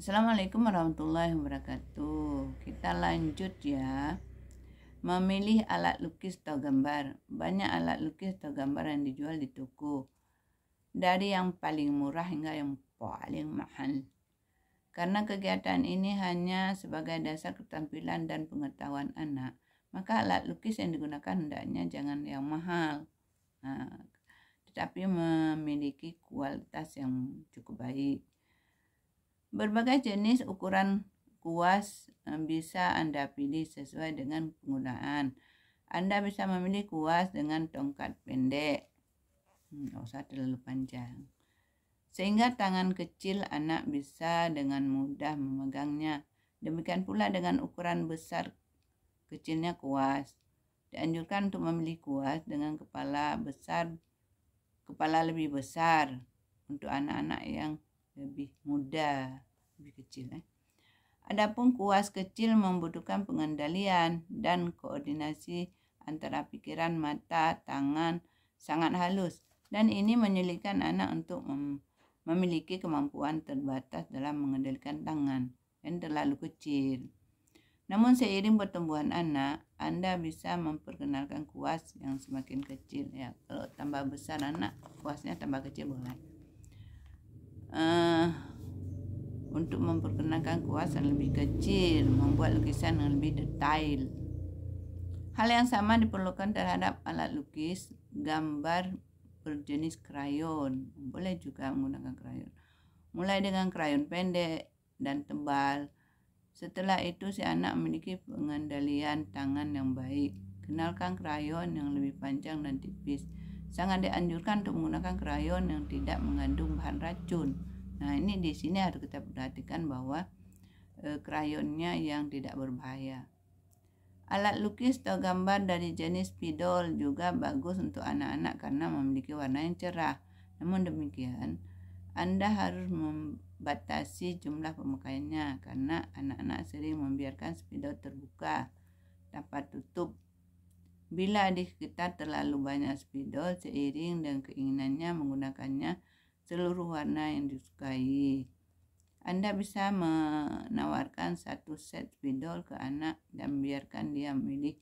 Assalamualaikum warahmatullahi wabarakatuh. Kita lanjut ya. Memilih alat lukis atau gambar. Banyak alat lukis atau gambar yang dijual di toko, dari yang paling murah hingga yang paling mahal. Karena kegiatan ini hanya sebagai dasar keterampilan dan pengetahuan anak, maka alat lukis yang digunakan hendaknya jangan yang mahal, tetapi memiliki kualitas yang cukup baik. Berbagai jenis ukuran kuas bisa Anda pilih sesuai dengan penggunaan. Anda bisa memilih kuas dengan tongkat pendek, nggak usah terlalu panjang, sehingga tangan kecil anak bisa dengan mudah memegangnya. Demikian pula dengan ukuran besar kecilnya kuas. Dianjurkan untuk memilih kuas dengan kepala lebih besar untuk anak-anak yang lebih muda, lebih kecil. Adapun kuas kecil membutuhkan pengendalian dan koordinasi antara pikiran, mata, tangan sangat halus, dan ini menyulitkan anak untuk memiliki kemampuan terbatas dalam mengendalikan tangan yang terlalu kecil. Namun seiring pertumbuhan anak, Anda bisa memperkenalkan kuas yang semakin kecil ya. Kalau tambah besar anak, kuasnya tambah kecil boleh. Untuk memperkenalkan kuas yang lebih kecil, membuat lukisan yang lebih detail. Hal yang sama diperlukan terhadap alat lukis gambar berjenis krayon. Boleh juga menggunakan krayon. Mulai dengan krayon pendek dan tebal. Setelah itu si anak memiliki pengendalian tangan yang baik. Kenalkan krayon yang lebih panjang dan tipis. Sangat dianjurkan untuk menggunakan krayon yang tidak mengandung bahan racun. Nah, ini di sini harus kita perhatikan bahwa krayonnya yang tidak berbahaya. Alat lukis atau gambar dari jenis spidol juga bagus untuk anak-anak karena memiliki warna yang cerah. Namun demikian, Anda harus membatasi jumlah pemakaiannya karena anak-anak sering membiarkan spidol terbuka tanpa tutup. Bila di sekitar terlalu banyak spidol, seiring dengan keinginannya menggunakannya seluruh warna yang disukai, Anda bisa menawarkan satu set spidol ke anak dan biarkan dia memilih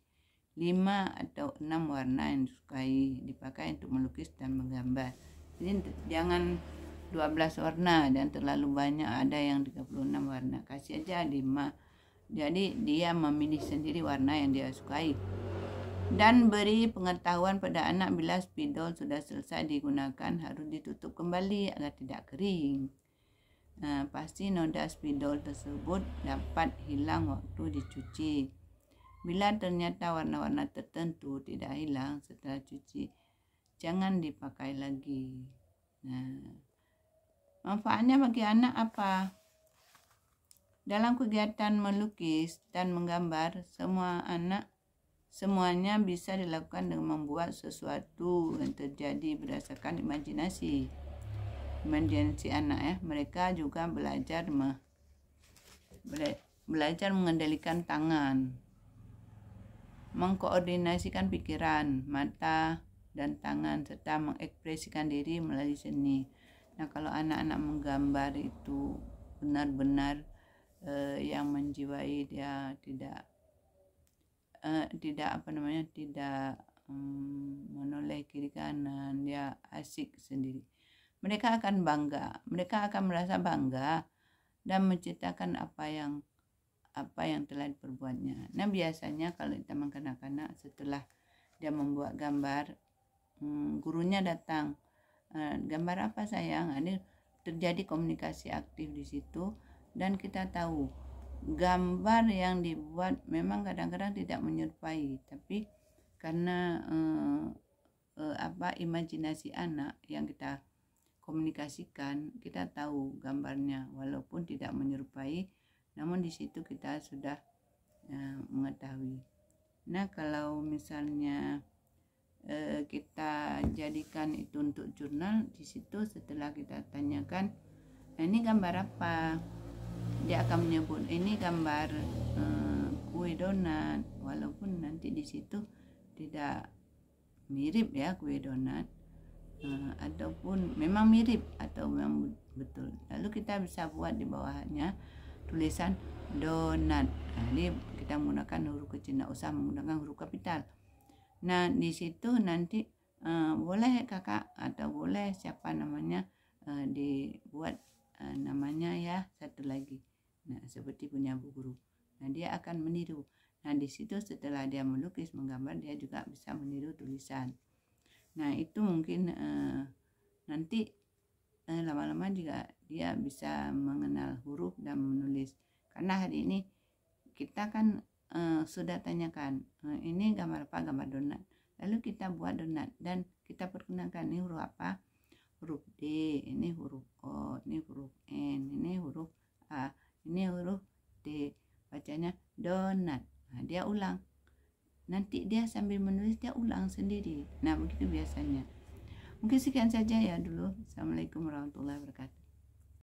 5 atau 6 warna yang disukai dipakai untuk melukis dan menggambar. Jadi jangan 12 warna dan terlalu banyak, ada yang 36 warna, kasih aja 5. Jadi dia memilih sendiri warna yang dia sukai. Dan beri pengetahuan pada anak bila spidol sudah selesai digunakan harus ditutup kembali agar tidak kering. Pasti noda spidol tersebut dapat hilang waktu dicuci. Bila ternyata warna-warna tertentu tidak hilang setelah cuci, jangan dipakai lagi. Manfaatnya bagi anak apa? Dalam kegiatan melukis dan menggambar, semuanya bisa dilakukan dengan membuat sesuatu yang terjadi berdasarkan imajinasi anak ya. Mereka juga belajar mengendalikan tangan, mengkoordinasikan pikiran, mata dan tangan, serta mengekspresikan diri melalui seni. Nah, kalau anak-anak menggambar itu benar-benar yang menjiwai, dia tidak menoleh kiri kanan, dia asik sendiri. Mereka akan merasa bangga dan menceritakan apa yang telah diperbuatnya. Nah, biasanya kalau di taman kanak-kanak setelah dia membuat gambar, gurunya datang, gambar apa sayang? Ini terjadi komunikasi aktif di situ, dan kita tahu gambar yang dibuat memang kadang-kadang tidak menyerupai, tapi karena imajinasi anak yang kita komunikasikan, kita tahu gambarnya walaupun tidak menyerupai, namun di situ kita sudah mengetahui. Nah, kalau misalnya kita jadikan itu untuk jurnal, di situ setelah kita tanyakan, ini gambar apa, dia akan menyebut ini gambar kue donat, walaupun nanti di situ tidak mirip ya kue donat, ataupun memang mirip atau memang betul. Lalu kita bisa buat di bawahnya tulisan donat. Ini kita menggunakan huruf kecil, tidak usah menggunakan huruf kapital. Nah, di situ nanti boleh kakak atau boleh siapa namanya dibuat namanya ya satu lagi. Nah, seperti punya Bu Guru. Nah, dia akan meniru. Nah, di situ setelah dia melukis, menggambar, dia juga bisa meniru tulisan. Nah, itu mungkin nanti lama-lama juga dia bisa mengenal huruf dan menulis. Karena hari ini kita kan sudah tanyakan, ini gambar apa? Gambar donat. Lalu kita buat donat dan kita perkenalkan ini huruf apa? Huruf D, ini huruf O, ini huruf N, ini huruf A, ini huruf D. Bacanya donat. Nah, dia ulang. Nanti dia sambil menulis dia ulang sendiri. Nah, begitu biasanya. Mungkin sekian saja ya dulu. Assalamualaikum warahmatullahi wabarakatuh.